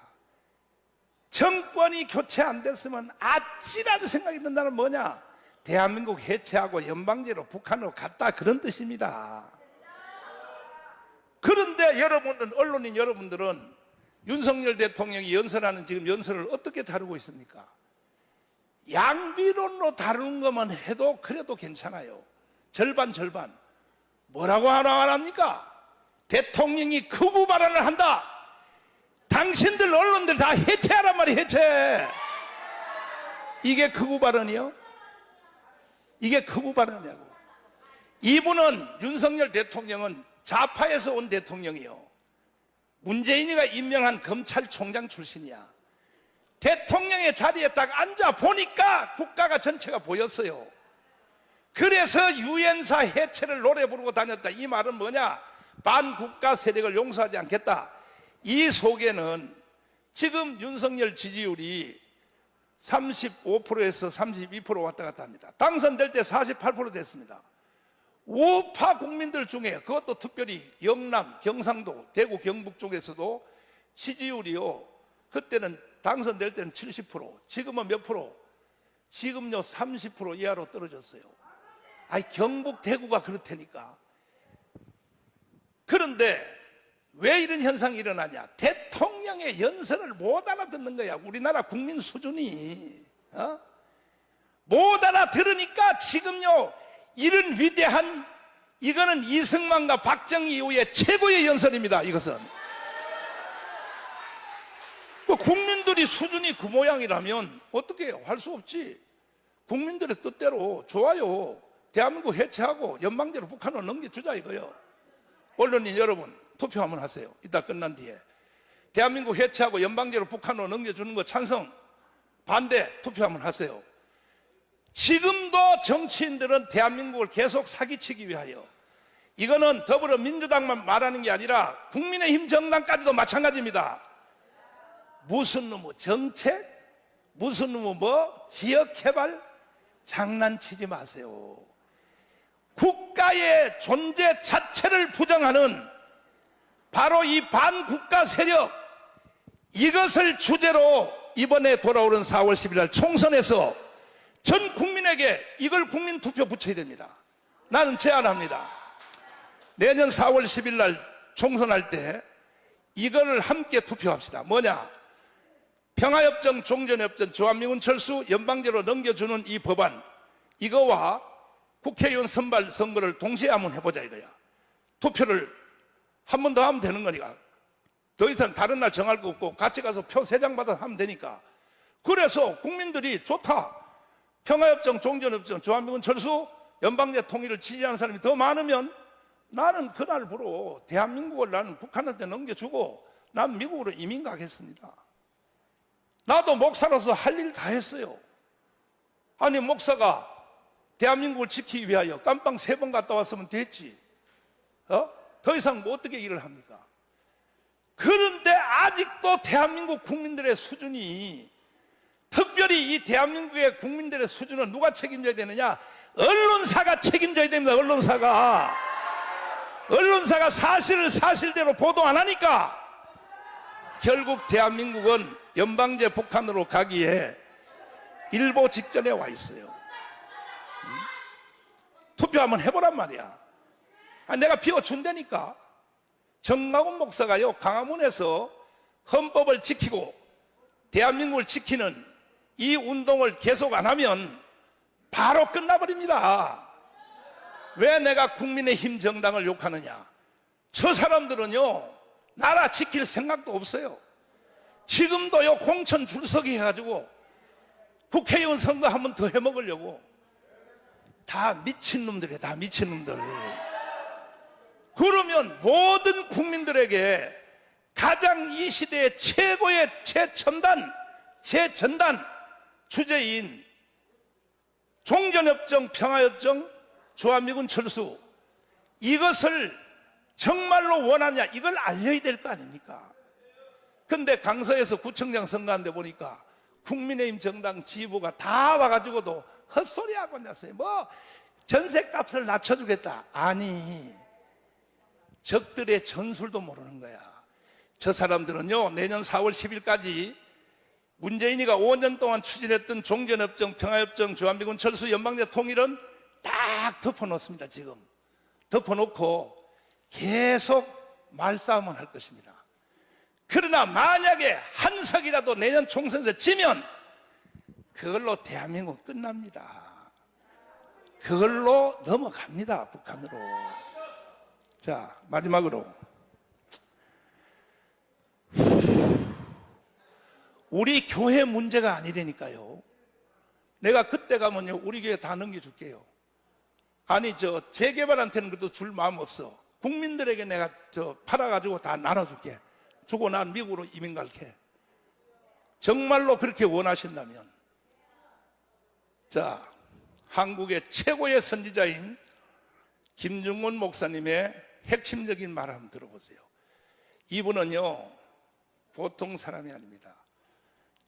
Speaker 1: 정권이 교체 안 됐으면 아찔한 생각이 든다는 뭐냐? 대한민국 해체하고 연방제로 북한으로 갔다, 그런 뜻입니다. 그런데 여러분들, 언론인 여러분들은 윤석열 대통령이 연설하는 지금 연설을 어떻게 다루고 있습니까? 양비론으로 다루는 것만 해도 그래도 괜찮아요. 절반. 뭐라고 하랍니까? 대통령이 극우 발언을 한다. 당신들 언론들 다 해체하란 말이에요. 해체. 이게 극우 발언이요? 이게 극우 발언이냐고. 이분은, 윤석열 대통령은 좌파에서 온 대통령이요. 문재인이가 임명한 검찰총장 출신이야. 대통령의 자리에 딱 앉아 보니까 국가가 전체가 보였어요. 그래서 유엔사 해체를 노래 부르고 다녔다. 이 말은 뭐냐? 반국가 세력을 용서하지 않겠다. 이 속에는 지금 윤석열 지지율이 35%에서 32% 왔다 갔다 합니다. 당선될 때 48% 됐습니다. 우파 국민들 중에, 그것도 특별히 영남, 경상도, 대구, 경북 쪽에서도 지지율이요, 그때는 당선될 때는 70%, 지금은 몇 프로? 지금요 30% 이하로 떨어졌어요. 아니, 경북, 대구가 그렇다니까. 그런데 왜 이런 현상이 일어나냐? 대통령 대통령의 연설을 못 알아듣는 거야. 우리나라 국민 수준이. 못 알아들으니까 지금요, 이런 위대한, 이거는 이승만과 박정희 이후의 최고의 연설입니다. 이것은. 국민들이 수준이 그 모양이라면 어떻게 해요? 할 수 없지. 국민들의 뜻대로 좋아요. 대한민국 해체하고 연방제로 북한으로 넘겨주자 이거요. 언론인 여러분, 투표 한번 하세요. 이따 끝난 뒤에. 대한민국 해체하고 연방제로 북한으로 넘겨주는 거 찬성, 반대 투표 한번 하세요. 지금도 정치인들은 대한민국을 계속 사기치기 위하여, 이거는 더불어민주당만 말하는 게 아니라 국민의힘 정당까지도 마찬가지입니다. 무슨 놈의 정책, 무슨 놈의 지역개발, 장난치지 마세요. 국가의 존재 자체를 부정하는 바로 이 반국가 세력, 이것을 주제로 이번에 돌아오는 4월 10일 날 총선에서 전 국민에게 이걸 국민투표 붙여야 됩니다. 나는 제안합니다. 내년 4월 10일 날 총선할 때 이거를 함께 투표합시다. 뭐냐? 평화협정, 종전협정, 주한미군 철수, 연방제로 넘겨주는 이 법안, 이거와 국회의원 선발 선거를 동시에 한번 해보자 이거야. 투표를 한 번 더 하면 되는 거니까. 더 이상 다른 날 정할 거 없고 같이 가서 표 3장 받아서 하면 되니까. 그래서 국민들이 좋다, 평화협정, 종전협정, 주한미군 철수, 연방제 통일을 지지하는 사람이 더 많으면 나는 그날부로 대한민국을 나는 북한한테 넘겨주고 난 미국으로 이민 가겠습니다. 나도 목사로서 할 일 다 했어요. 아니, 목사가 대한민국을 지키기 위하여 깜빵 3번 갔다 왔으면 됐지. 더 이상 뭐 어떻게 일을 합니까? 그런데 아직도 대한민국 국민들의 수준이, 특별히 이 대한민국의 국민들의 수준은 누가 책임져야 되느냐? 언론사가 책임져야 됩니다. 언론사가 사실을 사실대로 보도 안 하니까 결국 대한민국은 연방제 북한으로 가기에 일보 직전에 와 있어요. 투표 한번 해보란 말이야. 내가 비워준다니까. 정강훈 목사가요, 광화문에서 헌법을 지키고 대한민국을 지키는 이 운동을 계속 안 하면 바로 끝나버립니다. 왜 내가 국민의힘 정당을 욕하느냐? 저 사람들은요, 나라 지킬 생각도 없어요. 지금도요, 공천 줄서기 해가지고 국회의원 선거 한 번 더 해먹으려고. 다 미친놈들이에요. 다 미친놈들. 그러면 모든 국민들에게 가장 이 시대의 최고의 최전단 주제인 종전협정, 평화협정, 주한미군 철수, 이것을 정말로 원하냐, 이걸 알려야 될 거 아닙니까? 근데 강서에서 구청장 선거하는데 보니까 국민의힘 정당 지부가 다 와가지고도 헛소리하고 났어요. 뭐 전셋값을 낮춰주겠다. 아니, 적들의 전술도 모르는 거야. 저 사람들은요, 내년 4월 10일까지 문재인이가 5년 동안 추진했던 종전협정, 평화협정, 주한미군 철수, 연방제 통일은 딱 덮어놓습니다. 지금 덮어놓고 계속 말싸움을 할 것입니다. 그러나 만약에 한 석이라도 내년 총선에서 지면 그걸로 대한민국 끝납니다. 그걸로 넘어갑니다. 북한으로. 자, 마지막으로 우리 교회 문제가 아니라니까요. 내가 그때 가면요, 우리 교회 다 넘겨줄게요. 아니, 재개발한테는 그래도 줄 마음 없어. 국민들에게 내가 팔아가지고 다 나눠줄게. 주고 난 미국으로 이민 갈게. 정말로 그렇게 원하신다면, 자, 한국의 최고의 선지자인 김중곤 목사님의 핵심적인 말 한번 들어보세요. 이분은요, 보통 사람이 아닙니다.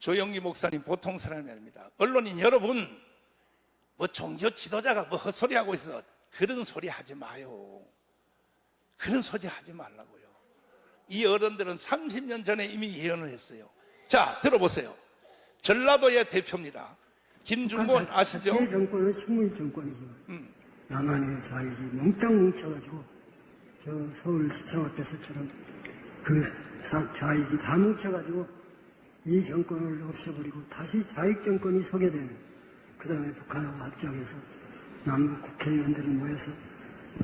Speaker 1: 조영기 목사님 보통 사람이 아닙니다. 언론인 여러분, 뭐 종교 지도자가 뭐 헛소리하고 있어, 그런 소리 하지 마요. 그런 소리 하지 말라고요. 이 어른들은 30년 전에 이미 예언을 했어요. 자, 들어보세요. 전라도의 대표입니다. 김중곤 아시죠?
Speaker 3: 제 정권은 식물 정권이지만 남한의 좌익이 몽땅 뭉쳐가지고 저 서울시청 앞에서처럼 그 좌익이 다 뭉쳐가지고 이 정권을 없애버리고 다시 좌익 정권이 서게 되면 그 다음에 북한하고 합작해서 남북 국회의원들이 모여서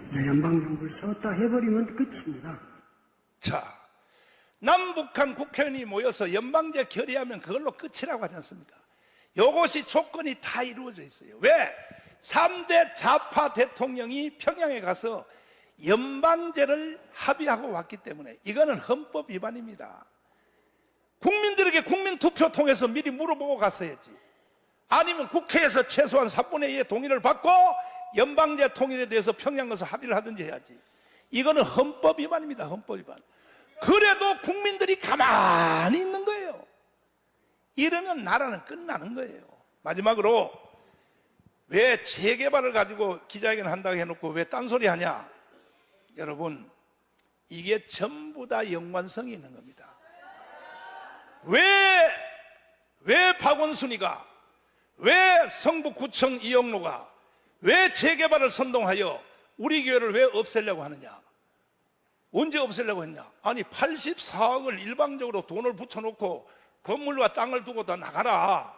Speaker 3: 이제 연방정부를 세웠다 해버리면 끝입니다.
Speaker 1: 자, 남북한 국회의원이 모여서 연방제 결의하면 그걸로 끝이라고 하지 않습니까? 이것이 조건이 다 이루어져 있어요. 왜? 3대 좌파 대통령이 평양에 가서 연방제를 합의하고 왔기 때문에 이거는 헌법 위반입니다. 국민들에게 국민투표 통해서 미리 물어보고 갔어야지. 아니면 국회에서 최소한 3분의 2의 동의를 받고 연방제 통일에 대해서 평양 가서 합의를 하든지 해야지. 이거는 헌법 위반입니다. 헌법 위반. 그래도 국민들이 가만히 있는 거예요. 이러면 나라는 끝나는 거예요. 마지막으로 왜 재개발을 가지고 기자회견 한다고 해놓고 왜 딴소리 하냐? 여러분, 이게 전부 다 연관성이 있는 겁니다. 왜 박원순이가, 왜 성북구청 이영로가, 왜 재개발을 선동하여 우리 교회를 왜 없애려고 하느냐? 언제 없애려고 했냐? 아니 84억을 일방적으로 돈을 붙여놓고 건물과 땅을 두고 다 나가라.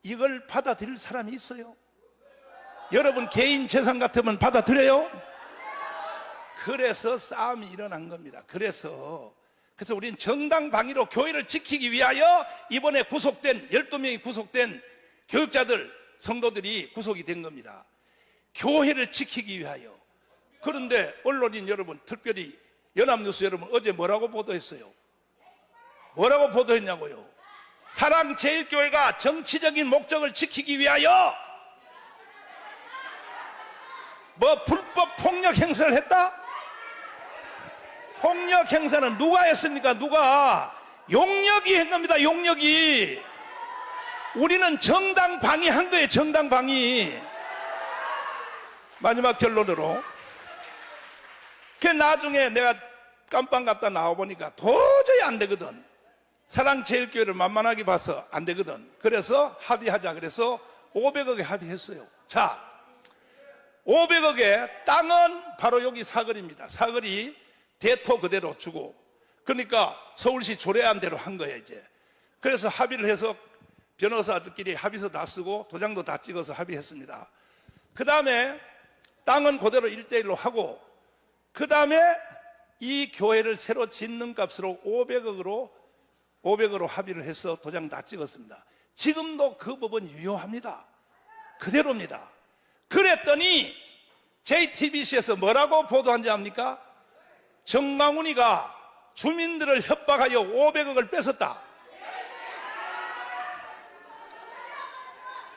Speaker 1: 이걸 받아들일 사람이 있어요? 여러분 개인 재산 같으면 받아들여요? 그래서 싸움이 일어난 겁니다. 그래서 우리는 정당 방위로 교회를 지키기 위하여 이번에 구속된 12명이 구속된 교육자들, 성도들이 구속이 된 겁니다. 교회를 지키기 위하여. 그런데 언론인 여러분, 특별히 연합뉴스 여러분, 어제 뭐라고 보도했어요? 뭐라고 보도했냐고요? 사랑제일교회가 정치적인 목적을 지키기 위하여 뭐 불법 폭력 행사를 했다? 폭력 행사는 누가 했습니까? 누가? 용역이 한 겁니다. 용역이. 우리는 정당 방위한 거예요. 정당 방위. 마지막 결론으로, 그 나중에 내가 깜빵 갔다 나와보니까 도저히 안 되거든. 사랑제일교회를 만만하게 봐서 안 되거든. 그래서 합의하자. 그래서 500억에 합의했어요. 자, 500억에 땅은 바로 여기 사거리입니다. 사거리 대토 그대로 주고, 그러니까 서울시 조례안 대로 한 거예요 이제. 그래서 합의를 해서 변호사들끼리 합의서 다 쓰고 도장도 다 찍어서 합의했습니다. 그 다음에 땅은 그대로 1대1로 하고, 그 다음에 이 교회를 새로 짓는 값으로 500억으로 합의를 해서 도장 다 찍었습니다. 지금도 그 법은 유효합니다. 그대로입니다. 그랬더니 JTBC에서 뭐라고 보도한지 압니까? 정강훈이가 주민들을 협박하여 500억을 뺏었다.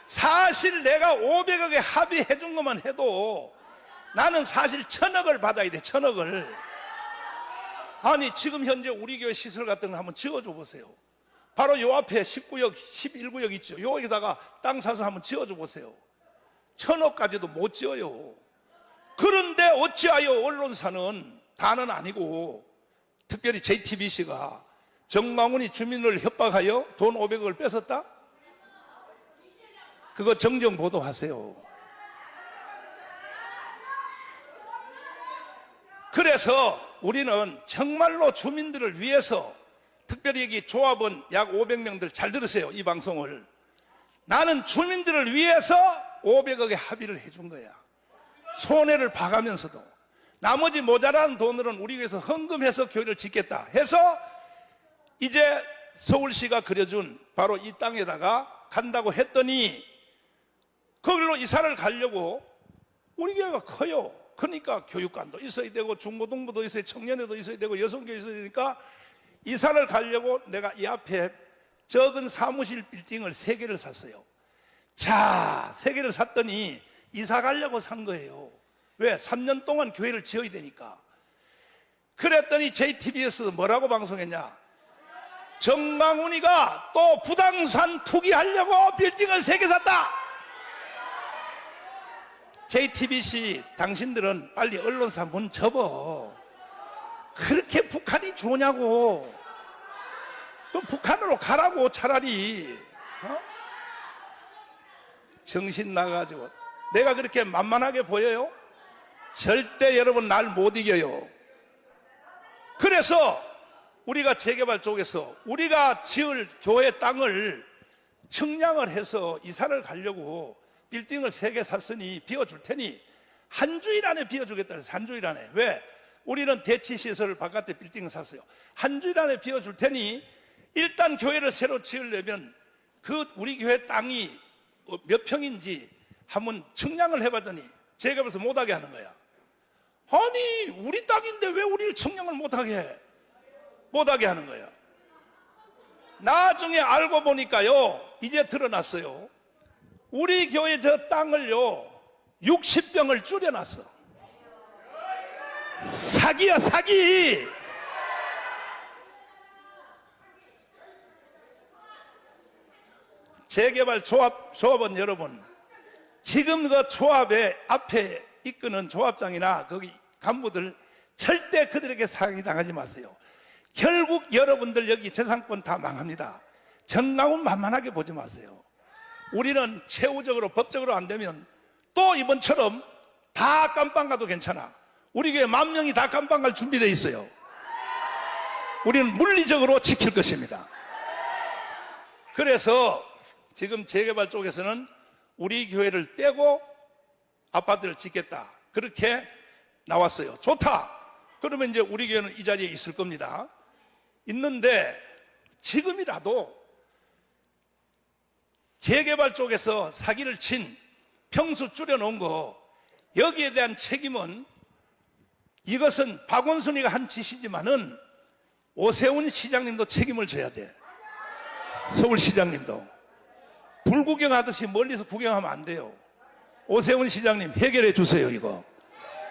Speaker 1: 사실 내가 500억에 합의해 준 것만 해도 나는 사실 1000억을 받아야 돼. 1000억을. 아니 지금 현재 우리 교회 시설 같은 거 한번 지어줘 보세요. 바로 요 앞에 19역, 11구역 있죠. 여기다가 땅 사서 한번 지어줘 보세요. 1000억까지도 못 지어요. 그런데 어찌하여 언론사는, 다는 아니고 특별히 JTBC가 정강훈이 주민을 협박하여 돈 500억을 뺏었다? 그거 정정 보도하세요. 그래서 우리는 정말로 주민들을 위해서, 특별히 여기 조합원 약 500명들 잘 들으세요. 이 방송을. 나는 주민들을 위해서 500억에 합의를 해준 거야. 손해를 봐가면서도. 나머지 모자란 돈으로는 우리 교회에서 헌금해서 교회를 짓겠다 해서 이제 서울시가 그려준 바로 이 땅에다가 간다고 했더니, 거기로 이사를 가려고, 우리 교회가 커요. 그러니까 교육관도 있어야 되고 중고등부도 있어야, 청년회도 있어야 되고 여성교회 있어야 되니까 이사를 가려고 내가 이 앞에 적은 사무실 빌딩을 3개를 샀어요. 자, 3개를 샀더니 이사 가려고 산 거예요. 왜? 3년 동안 교회를 지어야 되니까. 그랬더니 JTBC에서 뭐라고 방송했냐? 정강훈이가 또 부동산 투기하려고 빌딩을 3개 샀다. JTBC 당신들은 빨리 언론사 문 접어. 그렇게 북한이 좋냐고. 그럼 북한으로 가라고 차라리. 정신 나가지고. 내가 그렇게 만만하게 보여요? 절대 여러분 날 못 이겨요. 그래서 우리가 재개발 쪽에서 우리가 지을 교회 땅을 측량을 해서 이사를 가려고 빌딩을 3개 샀으니 비워줄 테니 한 주일 안에 비워주겠다 해서 한 주일 안에. 왜? 우리는 대치시설을 바깥에 빌딩을 샀어요. 한 주일 안에 비워줄 테니 일단 교회를 새로 지으려면 그 우리 교회 땅이 몇 평인지 한번 측량을 해봤더니 재개발에서 못하게 하는 거야. 아니 우리 땅인데 왜 우리를 측량을 못하게 해? 못하게 하는 거야. 나중에 알고 보니까요, 이제 드러났어요. 우리 교회 저 땅을요 60평을 줄여놨어. 사기야 사기. 재개발 조합원 여러분, 지금 그 조합의 앞에 이끄는 조합장이나 거기 간부들 절대 그들에게 사기 당하지 마세요. 결국 여러분들 여기 재산권 다 망합니다. 정강훈 만만하게 보지 마세요. 우리는 최후적으로 법적으로 안 되면 또 이번처럼 다 깜빵 가도 괜찮아. 우리 교회 10,000명이 다 깜빵 갈 준비되어 있어요. 우리는 물리적으로 지킬 것입니다. 그래서 지금 재개발 쪽에서는 우리 교회를 빼고 아파트를 짓겠다, 그렇게 나왔어요. 좋다. 그러면 이제 우리 교회는 이 자리에 있을 겁니다. 있는데 지금이라도 재개발 쪽에서 사기를 친 평수 줄여놓은 거, 여기에 대한 책임은, 이것은 박원순이가 한 짓이지만은 오세훈 시장님도 책임을 져야 돼. 서울시장님도 불구경하듯이 멀리서 구경하면 안 돼요. 오세훈 시장님 해결해 주세요. 이거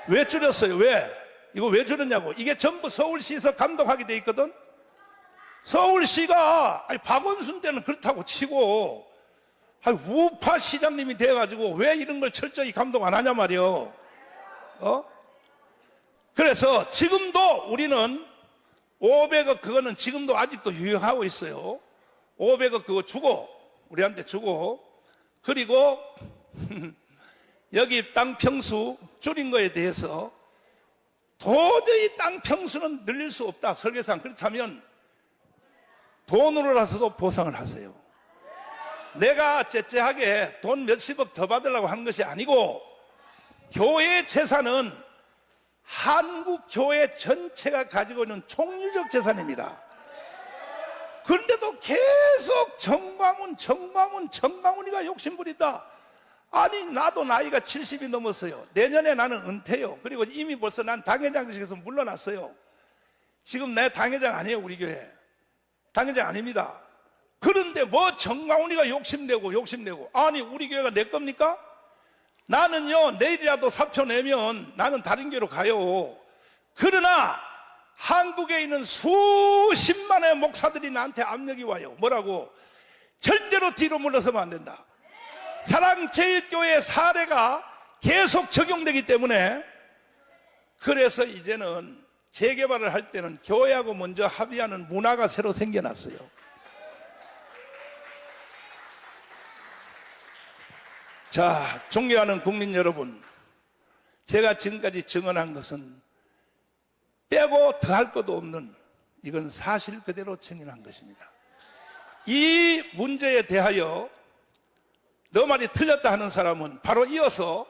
Speaker 1: 왜 줄였어요? 왜? 이거 왜 줄였냐고. 이게 전부 서울시에서 감독하게 돼 있거든. 서울시가 박원순 때는 그렇다고 치고 우파 시장님이 돼가지고 왜 이런 걸 철저히 감독 안 하냐 말이요. 그래서 지금도 우리는 500억 그거는 지금도 아직도 유효하고 있어요. 500억 그거 주고, 우리한테 주고, 그리고 여기 땅 평수 줄인 거에 대해서 도저히 땅 평수는 늘릴 수 없다, 설계상. 그렇다면 돈으로라서도 보상을 하세요. 내가 째째하게 돈 몇십억 더 받으려고 하는 것이 아니고, 교회 재산은 한국 교회 전체가 가지고 있는 총유적 재산입니다. 그런데도 계속 정광훈이가 욕심부리다. 아니 나도 나이가 70이 넘었어요. 내년에 나는 은퇴요. 그리고 이미 벌써 난 당회장직에서 물러났어요. 지금 내 당회장 아니에요. 우리 교회 당회장 아닙니다. 그런데 뭐 정광훈이가 욕심내고 아니 우리 교회가 내 겁니까? 나는요 내일이라도 사표 내면 나는 다른 교회로 가요. 그러나 한국에 있는 수십만의 목사들이 나한테 압력이 와요. 뭐라고? 절대로 뒤로 물러서면 안 된다. 사랑제일교회 사례가 계속 적용되기 때문에, 그래서 이제는 재개발을 할 때는 교회하고 먼저 합의하는 문화가 새로 생겨났어요. 자, 존경하는 국민 여러분, 제가 지금까지 증언한 것은 빼고 더할 것도 없는, 이건 사실 그대로 증언한 것입니다. 이 문제에 대하여 너 말이 틀렸다 하는 사람은 바로 이어서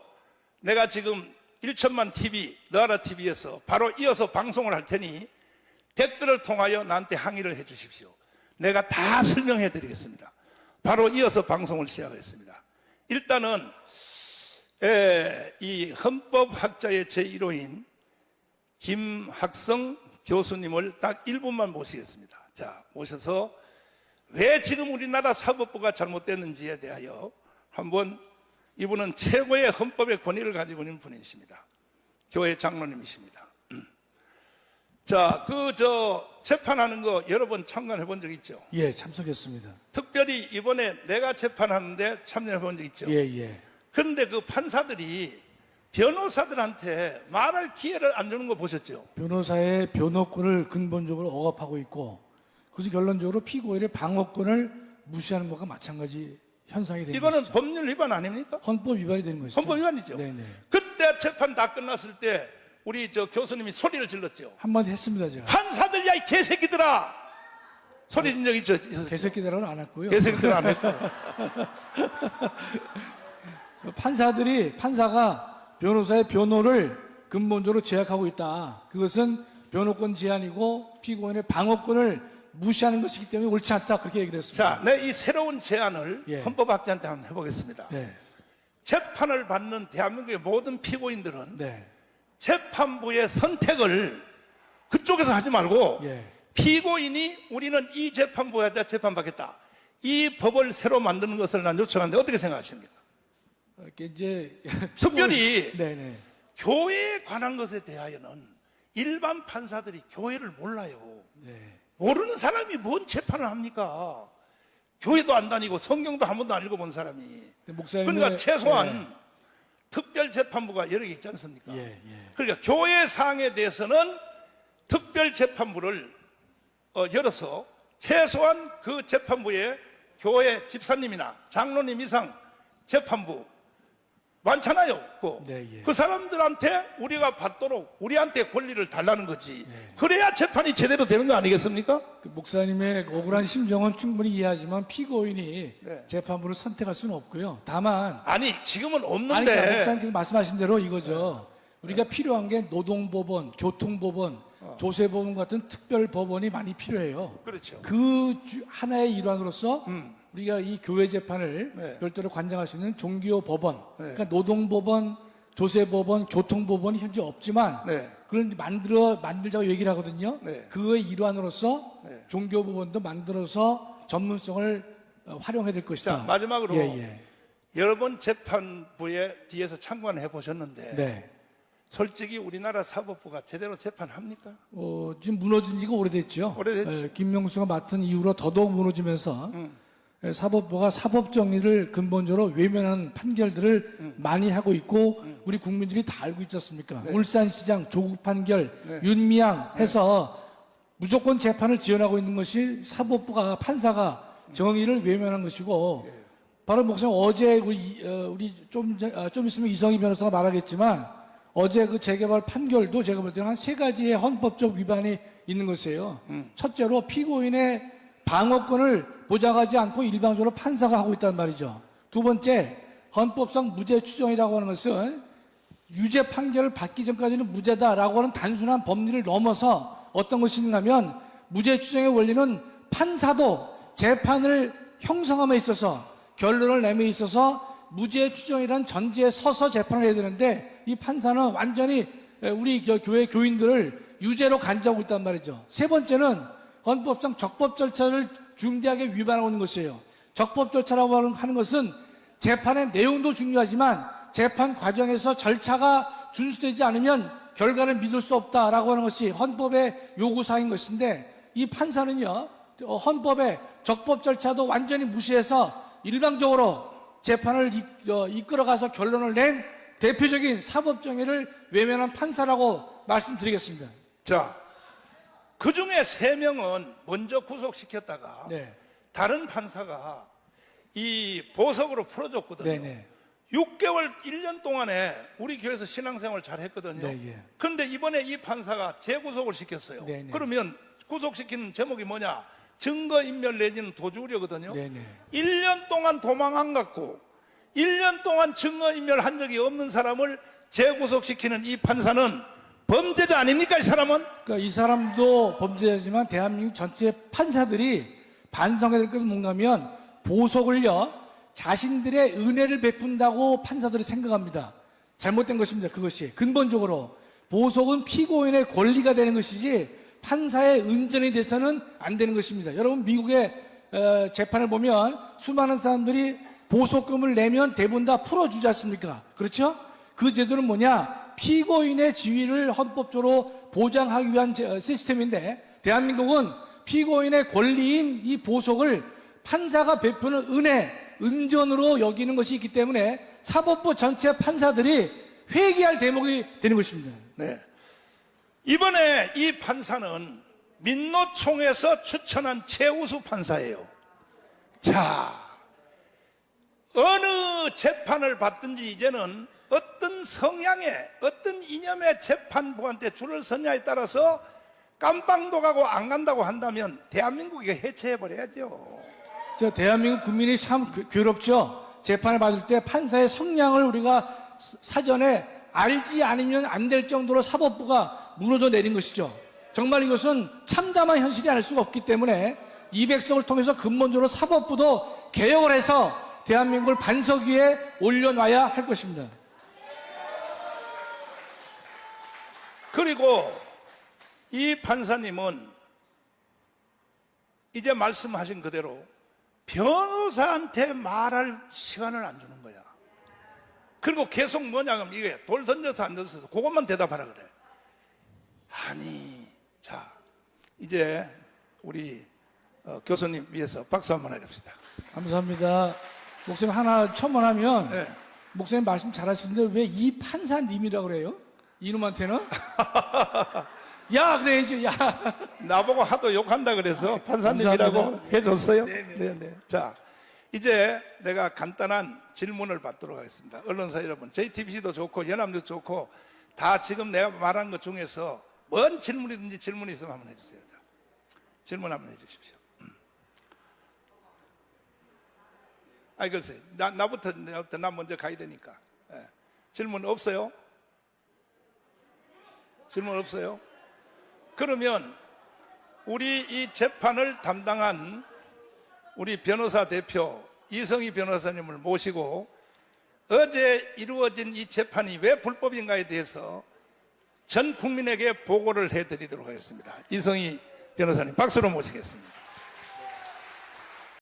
Speaker 1: 내가 지금 1천만 TV, 너하라 TV에서 바로 이어서 방송을 할 테니 댓글을 통하여 나한테 항의를 해 주십시오. 내가 다 설명해 드리겠습니다. 바로 이어서 방송을 시작하겠습니다. 일단은 이 헌법학자의 제1호인 김학성 교수님을 딱 1분만 모시겠습니다. 자, 모셔서 왜 지금 우리나라 사법부가 잘못됐는지에 대하여 한번, 이분은 최고의 헌법의 권위를 가지고 있는 분이십니다. 교회 장로님이십니다. 자, 재판하는 거 여러 번 참관해 본 적 있죠?
Speaker 4: 예, 참석했습니다.
Speaker 1: 특별히 이번에 내가 재판하는데 참여해 본 적 있죠?
Speaker 4: 예.
Speaker 1: 그런데 그 판사들이 변호사들한테 말할 기회를 안 주는 거 보셨죠?
Speaker 4: 변호사의 변호권을 근본적으로 억압하고 있고, 그래서 결론적으로 피고인의 방어권을 무시하는 것과 마찬가지 현상이 되는
Speaker 1: 이거는
Speaker 4: 것이죠.
Speaker 1: 법률 위반 아닙니까?
Speaker 4: 헌법 위반이 되는 것이죠.
Speaker 1: 헌법 위반이죠.
Speaker 4: 네네.
Speaker 1: 그때 재판 다 끝났을 때 우리 저 교수님이 소리를 질렀죠.
Speaker 4: 한마디 했습니다, 제가.
Speaker 1: 판사들 야 이 개새끼들아 소리 진 적 있죠?
Speaker 4: 개새끼들은 안 했고요.
Speaker 1: 개새끼들 안 했고.
Speaker 4: 판사가 변호사의 변호를 근본적으로 제약하고 있다. 그것은 변호권 제한이고 피고인의 방어권을 무시하는 것이기 때문에 옳지 않다. 그렇게 얘기를 했습니다.
Speaker 1: 자, 내 이 새로운 제안을
Speaker 4: 예.
Speaker 1: 헌법학자한테 한번 해보겠습니다.
Speaker 4: 네.
Speaker 1: 재판을 받는 대한민국의 모든 피고인들은
Speaker 4: 네.
Speaker 1: 재판부의 선택을 그쪽에서 하지 말고
Speaker 4: 예.
Speaker 1: 피고인이 우리는 이 재판부에다 재판받겠다. 이 법을 새로 만드는 것을 난 요청하는데 어떻게 생각하십니까?
Speaker 4: 이렇게 이제
Speaker 1: 특별히
Speaker 4: 네네.
Speaker 1: 교회에 관한 것에 대하여는 일반 판사들이 교회를 몰라요.
Speaker 4: 네.
Speaker 1: 모르는 사람이 뭔 재판을 합니까? 교회도 안 다니고 성경도 한 번도 안 읽어본 사람이.
Speaker 4: 목사님의
Speaker 1: 그러니까 최소한
Speaker 4: 예.
Speaker 1: 특별재판부가 여러 개 있지 않습니까?
Speaker 4: 예, 예.
Speaker 1: 그러니까 교회 사항에 대해서는 특별재판부를 열어서 최소한 그 재판부에 교회 집사님이나 장로님 이상 재판부 많잖아요.
Speaker 4: 네, 예.
Speaker 1: 그 사람들한테 우리가 받도록 우리한테 권리를 달라는 거지. 그래야 재판이 제대로 되는 거 아니겠습니까?
Speaker 4: 그 목사님의 억울한 심정은 충분히 이해하지만 피고인이
Speaker 1: 네.
Speaker 4: 재판부를 선택할 수는 없고요. 다만
Speaker 1: 아니 지금은
Speaker 4: 아니,
Speaker 1: 없는데
Speaker 4: 그러니까 목사님께서 말씀하신 대로 이거죠. 우리가 필요한 게 노동법원, 교통법원, 조세법원 같은 특별법원이 많이 필요해요.
Speaker 1: 그렇죠.
Speaker 4: 그 하나의 일환으로서 우리가 이 교회 재판을
Speaker 1: 네.
Speaker 4: 별도로 관장할 수 있는 종교법원,
Speaker 1: 네.
Speaker 4: 그러니까 노동법원, 조세법원, 교통법원이 현재 없지만
Speaker 1: 네.
Speaker 4: 그걸 만들자고 얘기를 하거든요.
Speaker 1: 네.
Speaker 4: 그의 일환으로서
Speaker 1: 네.
Speaker 4: 종교법원도 만들어서 전문성을 활용해야 될 것이다.
Speaker 1: 자, 마지막으로
Speaker 4: 예.
Speaker 1: 여러 번 재판부에 뒤에서 참관해 보셨는데
Speaker 4: 네.
Speaker 1: 솔직히 우리나라 사법부가 제대로 재판합니까?
Speaker 4: 지금 무너진 지가 오래됐죠.
Speaker 1: 오래됐죠.
Speaker 4: 김명수가 맡은 이후로 더더욱 무너지면서 사법부가 사법 정의를 근본적으로 외면하는 판결들을 많이 하고 있고 우리 국민들이 다 알고 있지 않습니까?
Speaker 1: 네.
Speaker 4: 울산시장 조국 판결,
Speaker 1: 네.
Speaker 4: 윤미향 해서 무조건 재판을 지원하고 있는 것이 사법부가 판사가 정의를 외면한 것이고 바로 목사님 어제 우리 좀 있으면 이성희 변호사가 말하겠지만 어제 그 재개발 판결도 제가 볼 때는 한 세 가지의 헌법적 위반이 있는 것이에요. 첫째로 피고인의 방어권을 보장하지 않고 일방적으로 판사가 하고 있단 말이죠. 두 번째, 헌법상 무죄 추정이라고 하는 것은 유죄 판결을 받기 전까지는 무죄다라고 하는 단순한 법리를 넘어서 어떤 것이 있는가 하면 무죄 추정의 원리는 판사도 재판을 형성함에 있어서 결론을 내므에 있어서 무죄 추정이라는 전제에 서서 재판을 해야 되는데 이 판사는 완전히 우리 교회 교인들을 유죄로 간주하고 있단 말이죠. 세 번째는 헌법상 적법 절차를 중대하게 위반하고 있는 것이에요. 적법 절차라고 하는 것은 재판의 내용도 중요하지만 재판 과정에서 절차가 준수되지 않으면 결과를 믿을 수 없다라고 하는 것이 헌법의 요구사항인 것인데 이 판사는요 헌법의 적법 절차도 완전히 무시해서 일방적으로 재판을 이끌어가서 결론을 낸 대표적인 사법정의를 외면한 판사라고 말씀드리겠습니다.
Speaker 1: 자, 그 중에 3명은 먼저 구속시켰다가
Speaker 4: 네.
Speaker 1: 다른 판사가 이 보석으로 풀어줬거든요.
Speaker 4: 네네.
Speaker 1: 6개월, 1년 동안에 우리 교회에서 신앙생활 잘 했거든요.
Speaker 4: 네, 예.
Speaker 1: 그런데 이번에 이 판사가 재구속을 시켰어요.
Speaker 4: 네네.
Speaker 1: 그러면 구속시키는 제목이 뭐냐? 증거인멸 내지는 도주우려거든요.
Speaker 4: 네네.
Speaker 1: 1년 동안 도망 안 갔고 1년 동안 증거인멸 한 적이 없는 사람을 재구속시키는 이 판사는 범죄자 아닙니까? 이 사람은?
Speaker 4: 그러니까 이 사람도 범죄자지만 대한민국 전체 판사들이 반성해야 될 것은 뭔가 하면 보석을요 자신들의 은혜를 베푼다고 판사들이 생각합니다. 잘못된 것입니다. 그것이 근본적으로 보석은 피고인의 권리가 되는 것이지 판사의 은전이 돼서는 안 되는 것입니다. 여러분 미국의 재판을 보면 수많은 사람들이 보석금을 내면 대부분 다 풀어주지 않습니까? 그렇죠? 그 제도는 뭐냐? 피고인의 지위를 헌법적으로 보장하기 위한 시스템인데 대한민국은 피고인의 권리인 이 보석을 판사가 베푸는 은혜, 은전으로 여기는 것이 있기 때문에 사법부 전체 판사들이 회개할 대목이 되는 것입니다.
Speaker 1: 네. 이번에 이 판사는 민노총에서 추천한 최우수 판사예요. 자, 어느 재판을 받든지 이제는 어떤 성향의 어떤 이념의 재판부한테 줄을 서냐에 따라서 깜빵도 가고 안 간다고 한다면 대한민국이 해체해버려야죠.
Speaker 4: 저 대한민국 국민이 참 괴롭죠. 재판을 받을 때 판사의 성향을 우리가 사전에 알지 않으면 안 될 정도로 사법부가 무너져 내린 것이죠. 정말 이것은 참담한 현실이 아닐 수가 없기 때문에 이 백성을 통해서 근본적으로 사법부도 개혁을 해서 대한민국을 반석 위에 올려놔야 할 것입니다.
Speaker 1: 그리고 이 판사님은 이제 말씀하신 그대로 변호사한테 말할 시간을 안 주는 거야. 그리고 계속 뭐냐면 이게 돌 던져서 안 던져서 그것만 대답하라 그래. 아니, 자 이제 우리 교수님 위해서 박수 한번 해봅시다.
Speaker 4: 감사합니다. 목사님 하나 첨언하면
Speaker 1: 네.
Speaker 4: 목사님 말씀 잘하시는데 왜 이 판사님이라고 그래요? 이놈한테는? 야 그래야지 야.
Speaker 1: 나보고 하도 욕한다 그래서 판사님이라고
Speaker 4: 감사합니다.
Speaker 1: 해줬어요. 네. 자, 이제 내가 간단한 질문을 받도록 하겠습니다. 언론사 여러분, JTBC도 좋고 연합뉴스 좋고 다 지금 내가 말한 것 중에서 뭔 질문이든지 질문이 있으면 한번 해주세요. 자, 질문 한번 해주십시오. 아이 글쎄, 나부터 나 먼저 가야 되니까. 예. 질문 없어요? 질문 없어요? 그러면 우리 이 재판을 담당한 우리 변호사 대표 이성희 변호사님을 모시고 어제 이루어진 이 재판이 왜 불법인가에 대해서 전 국민에게 보고를 해드리도록 하겠습니다. 이성희 변호사님 박수로 모시겠습니다.